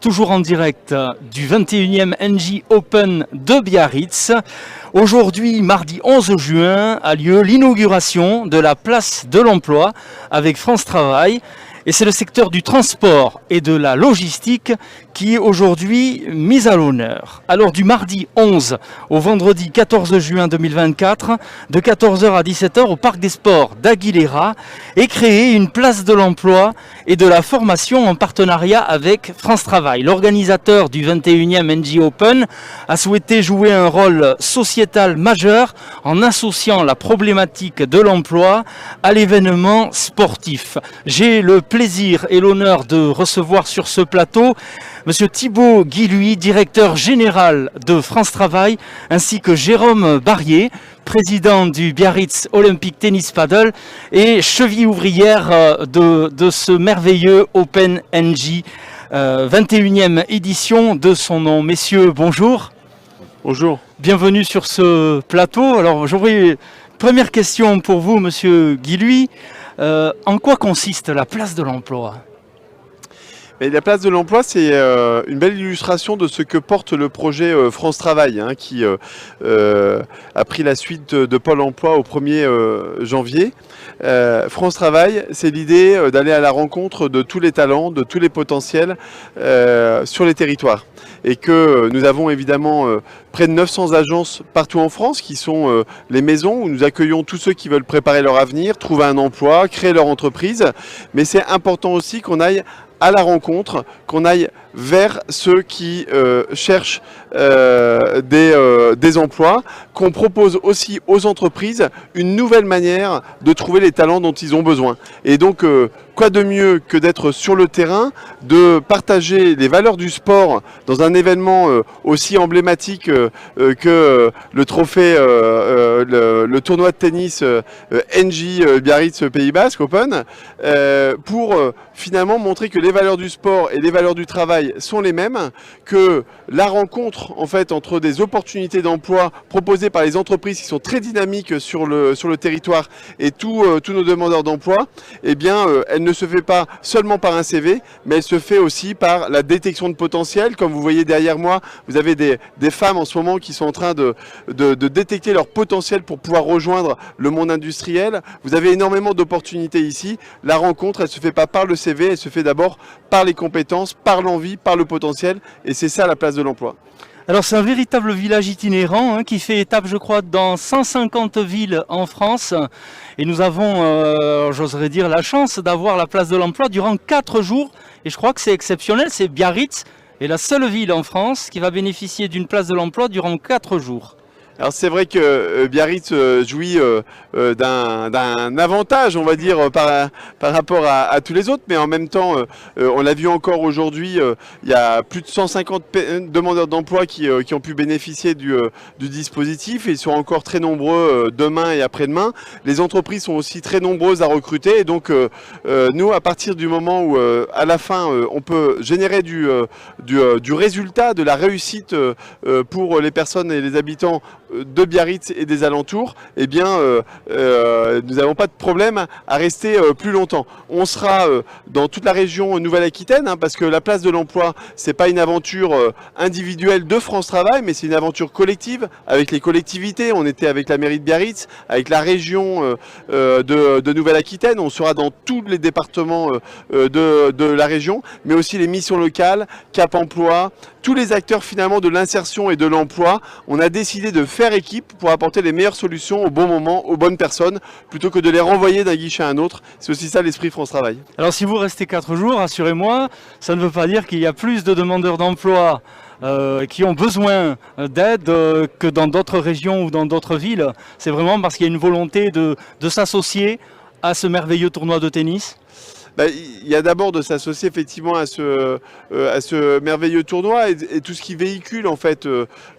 Toujours en direct du 21e NJ Open de Biarritz. Aujourd'hui, mardi 11 juin, a lieu l'inauguration de la place de l'emploi avec France Travail. Et c'est le secteur du transport et de la logistique qui est aujourd'hui mis à l'honneur. Alors du mardi 11 au vendredi 14 juin 2024, de 14h à 17h au Parc des Sports d'Aguilera, est créée une place de l'emploi et de la formation en partenariat avec France Travail. L'organisateur du 21e NJ Open a souhaité jouer un rôle sociétal majeur en associant la problématique de l'emploi à l'événement sportif. J'ai le plaisir et l'honneur de recevoir sur ce plateau Monsieur Thibaut Guilhuy, directeur général de France Travail, ainsi que Jérôme Barrier, président du Biarritz Olympic Tennis Paddle et cheville ouvrière de ce merveilleux Open NJ, 21e édition de son nom. Messieurs, bonjour. Bonjour. Bienvenue sur ce plateau. Alors j'aurais une première question pour vous, Monsieur Guilhuy. En quoi consiste la place de l'emploi ? La place de l'emploi, c'est une belle illustration de ce que porte le projet France Travail, qui a pris la suite de Pôle emploi au 1er janvier. France Travail, c'est l'idée d'aller à la rencontre de tous les talents, de tous les potentiels sur les territoires. Et que nous avons évidemment près de 900 agences partout en France qui sont les maisons où nous accueillons tous ceux qui veulent préparer leur avenir, trouver un emploi, créer leur entreprise. Mais c'est important aussi qu'on aille à la rencontre, qu'on aille vers ceux qui cherchent des emplois, qu'on propose aussi aux entreprises une nouvelle manière de trouver les talents dont ils ont besoin. Et donc, quoi de mieux que d'être sur le terrain, de partager les valeurs du sport dans un événement aussi emblématique que le trophée, le tournoi de tennis NJ Biarritz Pays Basque Open, pour finalement montrer que les valeurs du sport et les valeurs du travail sont les mêmes, que la rencontre en fait entre des opportunités d'emploi proposées par les entreprises qui sont très dynamiques sur le territoire et tous nos demandeurs d'emploi, eh bien elle ne se fait pas seulement par un CV, mais elle se fait aussi par la détection de potentiel. Comme vous voyez derrière moi, vous avez des femmes en ce moment qui sont en train de détecter leur potentiel pour pouvoir rejoindre le monde industriel. Vous avez énormément d'opportunités ici. La rencontre, elle se fait pas par le CV, elle se fait d'abord par les compétences, par l'envie, par le potentiel, et c'est ça la place de l'emploi. Alors c'est un véritable village itinérant qui fait étape, je crois, dans 150 villes en France. Et nous avons, j'oserais dire, la chance d'avoir la place de l'emploi durant 4 jours. Et je crois que c'est exceptionnel, c'est Biarritz est la seule ville en France qui va bénéficier d'une place de l'emploi durant 4 jours. Alors c'est vrai que Biarritz jouit d'un avantage, on va dire, par rapport à tous les autres, mais en même temps, on l'a vu encore aujourd'hui, il y a plus de 150 demandeurs d'emploi qui ont pu bénéficier du dispositif, et ils seront encore très nombreux demain et après-demain. Les entreprises sont aussi très nombreuses à recruter, et donc nous, à partir du moment où à la fin, on peut générer du résultat, de la réussite pour les personnes et les habitants de Biarritz et des alentours, eh bien nous n'avons pas de problème à rester plus longtemps. On sera dans toute la région Nouvelle-Aquitaine, parce que la place de l'emploi, c'est pas une aventure individuelle de France Travail, mais c'est une aventure collective avec les collectivités. On était avec la mairie de Biarritz, avec la région de Nouvelle-Aquitaine. On sera dans tous les départements de la région, mais aussi les missions locales, Cap Emploi, tous les acteurs finalement de l'insertion et de l'emploi. On a décidé de faire équipe pour apporter les meilleures solutions au bon moment, aux bonnes personnes, plutôt que de les renvoyer d'un guichet à un autre. C'est aussi ça l'esprit France Travail. Alors si vous restez 4 jours, rassurez-moi, ça ne veut pas dire qu'il y a plus de demandeurs d'emploi qui ont besoin d'aide que dans d'autres régions ou dans d'autres villes. C'est vraiment parce qu'il y a une volonté de s'associer à ce merveilleux tournoi de tennis. Il y a d'abord de s'associer effectivement à ce merveilleux tournoi et tout ce qui véhicule en fait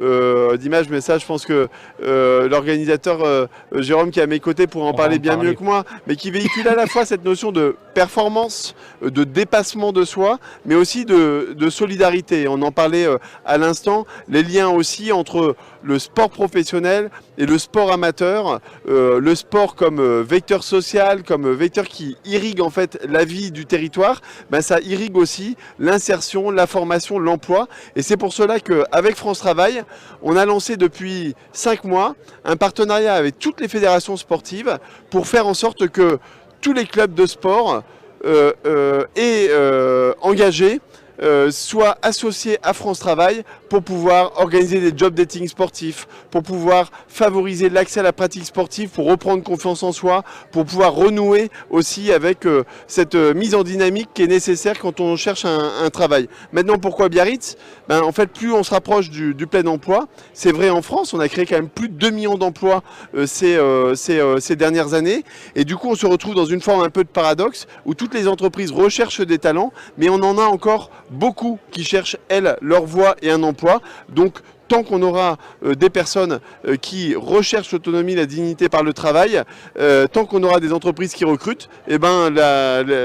d'images. Mais ça, je pense que l'organisateur Jérôme qui est à mes côtés pourra en parler bien mieux que moi, mais qui véhicule à la fois cette notion de performance, de dépassement de soi, mais aussi de solidarité. On en parlait à l'instant, les liens aussi entre le sport professionnel et le sport amateur, le sport comme vecteur social, comme vecteur qui irrigue en fait la la vie du territoire, ça irrigue aussi l'insertion, la formation, l'emploi. Et c'est pour cela qu'avec France Travail, on a lancé depuis 5 mois un partenariat avec toutes les fédérations sportives pour faire en sorte que tous les clubs de sport engagés soient associés à France Travail pour pouvoir organiser des job dating sportifs, pour pouvoir favoriser l'accès à la pratique sportive, pour reprendre confiance en soi, pour pouvoir renouer aussi avec cette mise en dynamique qui est nécessaire quand on cherche un travail. Maintenant, pourquoi Biarritz ? En fait, plus on se rapproche du plein emploi, c'est vrai en France, on a créé quand même plus de 2 millions d'emplois ces dernières années, et du coup on se retrouve dans une forme un peu de paradoxe, où toutes les entreprises recherchent des talents, mais on en a encore beaucoup qui cherchent, elles, leur voie et un emploi. Donc, tant qu'on aura des personnes qui recherchent l'autonomie, la dignité par le travail, tant qu'on aura des entreprises qui recrutent,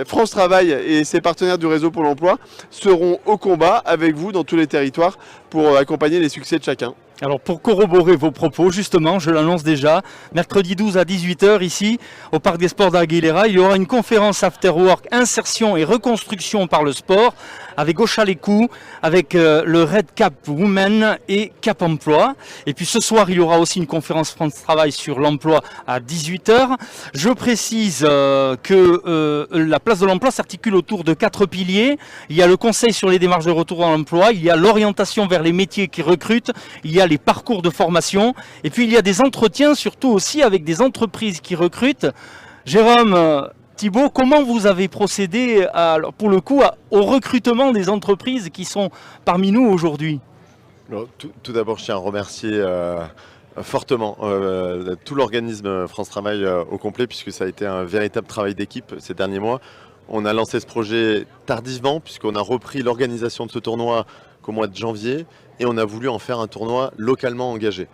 France Travail et ses partenaires du réseau Pôle emploi seront au combat avec vous dans tous les territoires pour accompagner les succès de chacun. Alors pour corroborer vos propos, justement, je l'annonce déjà, mercredi 12 à 18h ici, au Parc des Sports d'Aguilera, il y aura une conférence After Work, insertion et reconstruction par le sport, avec Ochalécou, avec le Red Cap Women et Cap Emploi. Et puis ce soir, il y aura aussi une conférence France Travail sur l'emploi à 18h. Je précise que la place de l'emploi s'articule autour de 4 piliers. Il y a le conseil sur les démarches de retour dans l'emploi, il y a l'orientation vers les métiers qui recrutent, il y a les parcours de formation, et puis il y a des entretiens, surtout aussi avec des entreprises qui recrutent. Jérôme, Thibault, comment vous avez procédé pour le coup au recrutement des entreprises qui sont parmi nous aujourd'hui ? Tout d'abord, je tiens à remercier fortement tout l'organisme France Travail au complet, puisque ça a été un véritable travail d'équipe ces derniers mois. On a lancé ce projet tardivement, puisqu'on a repris l'organisation de ce tournoi qu'au mois de janvier, et on a voulu en faire un tournoi localement engagé.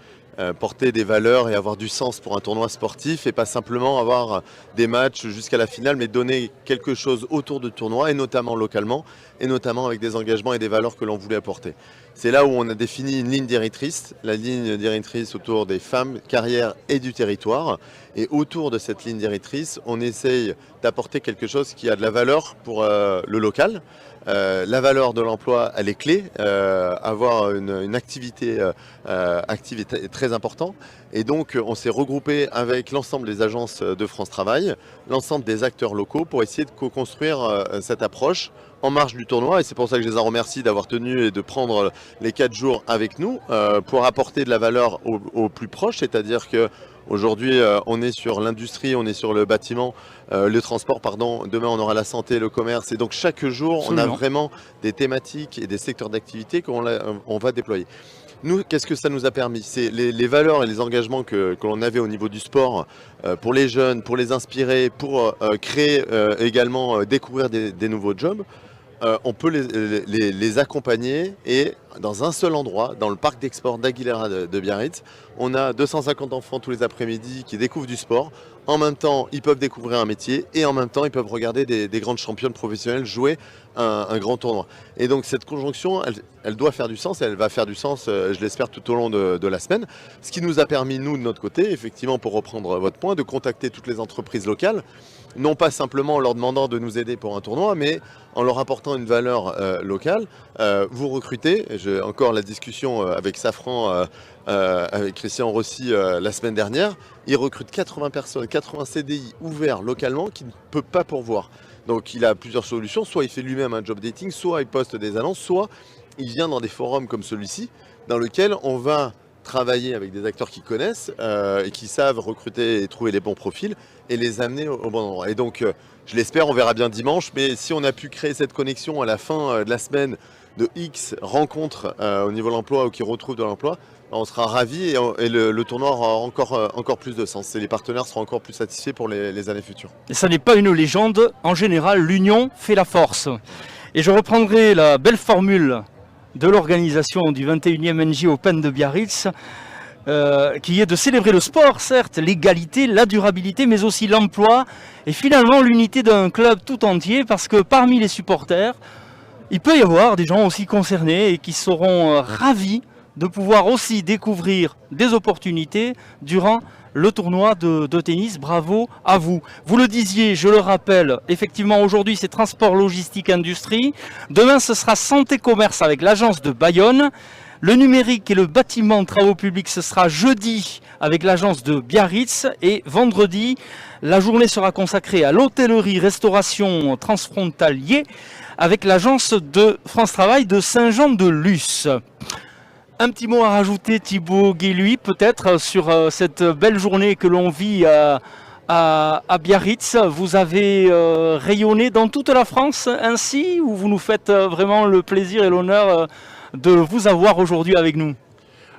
Porter des valeurs et avoir du sens pour un tournoi sportif, et pas simplement avoir des matchs jusqu'à la finale, mais donner quelque chose autour du tournoi, et notamment localement, et notamment avec des engagements et des valeurs que l'on voulait apporter. C'est là où on a défini une ligne directrice, la ligne directrice autour des femmes, carrière et du territoire. Et autour de cette ligne directrice, on essaye d'apporter quelque chose qui a de la valeur pour le local. La valeur de l'emploi, elle est clé. Avoir une activité active est très important. Et donc, on s'est regroupé avec l'ensemble des agences de France Travail, l'ensemble des acteurs locaux pour essayer de co-construire cette approche en marge du tournoi. Et c'est pour ça que je les en remercie d'avoir tenu et de prendre les 4 jours avec nous pour apporter de la valeur au plus proche. C'est-à-dire que aujourd'hui, on est sur l'industrie, on est sur le bâtiment, le transport, pardon. Demain, on aura la santé, le commerce. Et donc, chaque jour, on a vraiment des thématiques et des secteurs d'activité qu'on va déployer. Nous, qu'est-ce que ça nous a permis ? C'est les valeurs et les engagements que l'on avait au niveau du sport pour les jeunes, pour les inspirer, pour créer également, découvrir des nouveaux jobs. On peut les accompagner, et dans un seul endroit, dans le parc d'export d'Aguilera de Biarritz, on a 250 enfants tous les après-midi qui découvrent du sport. En même temps, ils peuvent découvrir un métier, et en même temps, ils peuvent regarder des grandes championnes professionnelles jouer un grand tournoi. Et donc cette conjonction, elle doit faire du sens, et elle va faire du sens, je l'espère, tout au long de la semaine. Ce qui nous a permis, nous, de notre côté, effectivement, pour reprendre votre point, de contacter toutes les entreprises locales, non pas simplement en leur demandant de nous aider pour un tournoi, mais en leur apportant une valeur locale. Vous recrutez, j'ai encore la discussion avec Safran, avec Christian Rossi la semaine dernière, il recrute 80 personnes, 80 CDI ouverts localement qu'il ne peut pas pourvoir. Donc il a plusieurs solutions, soit il fait lui-même un job dating, soit il poste des annonces, soit il vient dans des forums comme celui-ci, dans lequel on va travailler avec des acteurs qui connaissent et qui savent recruter et trouver les bons profils et les amener au bon endroit. Et donc, je l'espère, on verra bien dimanche, mais si on a pu créer cette connexion à la fin de la semaine de X rencontres au niveau de l'emploi ou qui retrouvent de l'emploi, on sera ravis, et le tournoi aura encore plus de sens. Et les partenaires seront encore plus satisfaits pour les années futures. Et ça n'est pas une légende, en général, l'union fait la force. Et je reprendrai la belle formule de l'organisation du 21e NJ Open de Biarritz, qui est de célébrer le sport, certes, l'égalité, la durabilité, mais aussi l'emploi, et finalement l'unité d'un club tout entier, parce que parmi les supporters, il peut y avoir des gens aussi concernés et qui seront ravis de pouvoir aussi découvrir des opportunités durant le tournoi de tennis. Bravo à vous. Vous le disiez, je le rappelle, effectivement aujourd'hui c'est Transport Logistique Industrie. Demain ce sera Santé Commerce avec l'agence de Bayonne. Le numérique et le bâtiment travaux publics ce sera jeudi avec l'agence de Biarritz. Et vendredi, la journée sera consacrée à l'hôtellerie restauration transfrontalier avec l'agence de France Travail de Saint-Jean-de-Luz. Un petit mot à rajouter, Thibaut Guilhuy, peut-être sur cette belle journée que l'on vit à Biarritz. Vous avez rayonné dans toute la France ainsi, ou vous nous faites vraiment le plaisir et l'honneur de vous avoir aujourd'hui avec nous?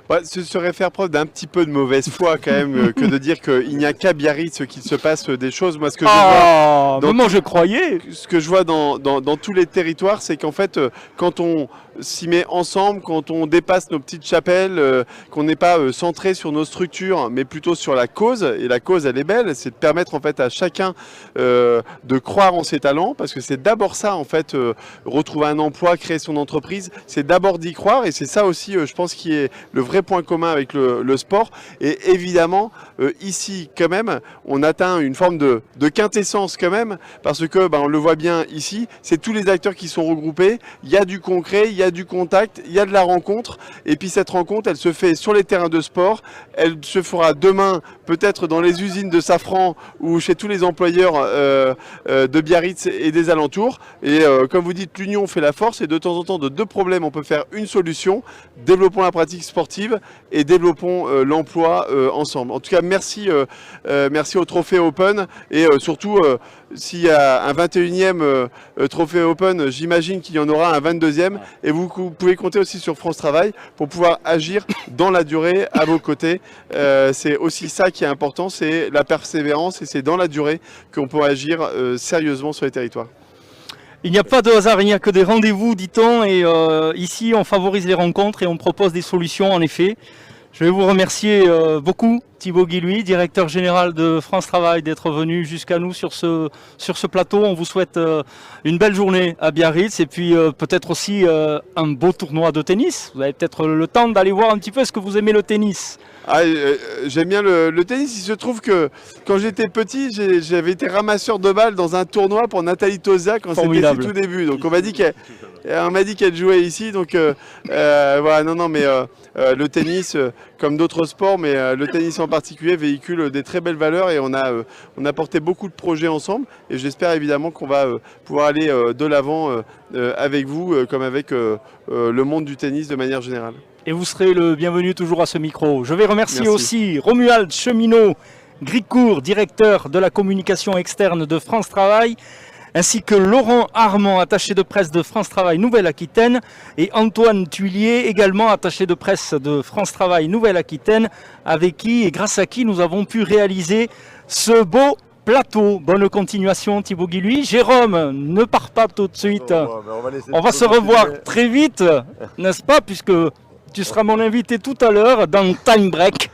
Ouais, ce serait faire preuve d'un petit peu de mauvaise foi quand même que de dire qu'il n'y a qu'à Biarritz qu'il se passe des choses. Moi, ce que je vois moi je croyais. Ce que je vois dans tous les territoires, c'est qu'en fait, quand on s'y met ensemble, quand on dépasse nos petites chapelles, qu'on n'est pas centré sur nos structures, mais plutôt sur la cause, et la cause elle est belle, c'est de permettre en fait à chacun de croire en ses talents, parce que c'est d'abord ça en fait, retrouver un emploi, créer son entreprise, c'est d'abord d'y croire, et c'est ça aussi je pense qui est le vrai point commun avec le sport. Et évidemment ici quand même on atteint une forme de quintessence quand même, parce que on le voit bien ici, c'est tous les acteurs qui sont regroupés, il y a du concret, il y a du contact, il y a de la rencontre, et puis cette rencontre elle se fait sur les terrains de sport, elle se fera demain peut-être dans les usines de Safran ou chez tous les employeurs de Biarritz et des alentours. Et comme vous dites, l'union fait la force, et de temps en temps de deux problèmes on peut faire une solution. Développons la pratique sportive et développons l'emploi ensemble. En tout cas merci, merci au Trophée Open, et surtout s'il y a un 21e Trophée Open, j'imagine qu'il y en aura un 22e, et vous pouvez compter aussi sur France Travail pour pouvoir agir dans la durée à vos côtés. C'est aussi ça qui est important, c'est la persévérance, et c'est dans la durée qu'on peut agir sérieusement sur les territoires. Il n'y a pas de hasard, il n'y a que des rendez-vous, dit-on, et ici on favorise les rencontres et on propose des solutions en effet. Je vais vous remercier beaucoup, Thibaut Guilhuy, directeur général de France Travail, d'être venu jusqu'à nous sur ce plateau. On vous souhaite une belle journée à Biarritz, et puis peut-être aussi un beau tournoi de tennis. Vous avez peut-être le temps d'aller voir un petit peu, est-ce que vous aimez le tennis? J'aime bien le tennis. Il se trouve que quand j'étais petit, j'avais été ramasseur de balles dans un tournoi pour Nathalie Tozia quand c'était ses tout début. Donc on m'a dit qu'elle jouait ici. Donc voilà, non, mais le tennis, comme d'autres sports, mais le tennis en particulier, véhicule des très belles valeurs, et on a porté beaucoup de projets ensemble. Et j'espère évidemment qu'on va pouvoir aller de l'avant avec vous, comme avec le monde du tennis de manière générale. Et vous serez le bienvenu toujours à ce micro. Je vais remercier Merci. aussi Romuald Cheminot-Gricourt, directeur de la communication externe de France Travail, ainsi que Laurent Armand, attaché de presse de France Travail Nouvelle-Aquitaine, et Antoine Tuillier, également attaché de presse de France Travail Nouvelle-Aquitaine, avec qui et grâce à qui nous avons pu réaliser ce beau plateau. Bonne continuation, Thibaut Guilhuy. Jérôme, ne pars pas tout de suite. On va se revoir très vite, n'est-ce pas, puisque tu seras mon invité tout à l'heure dans Time Break.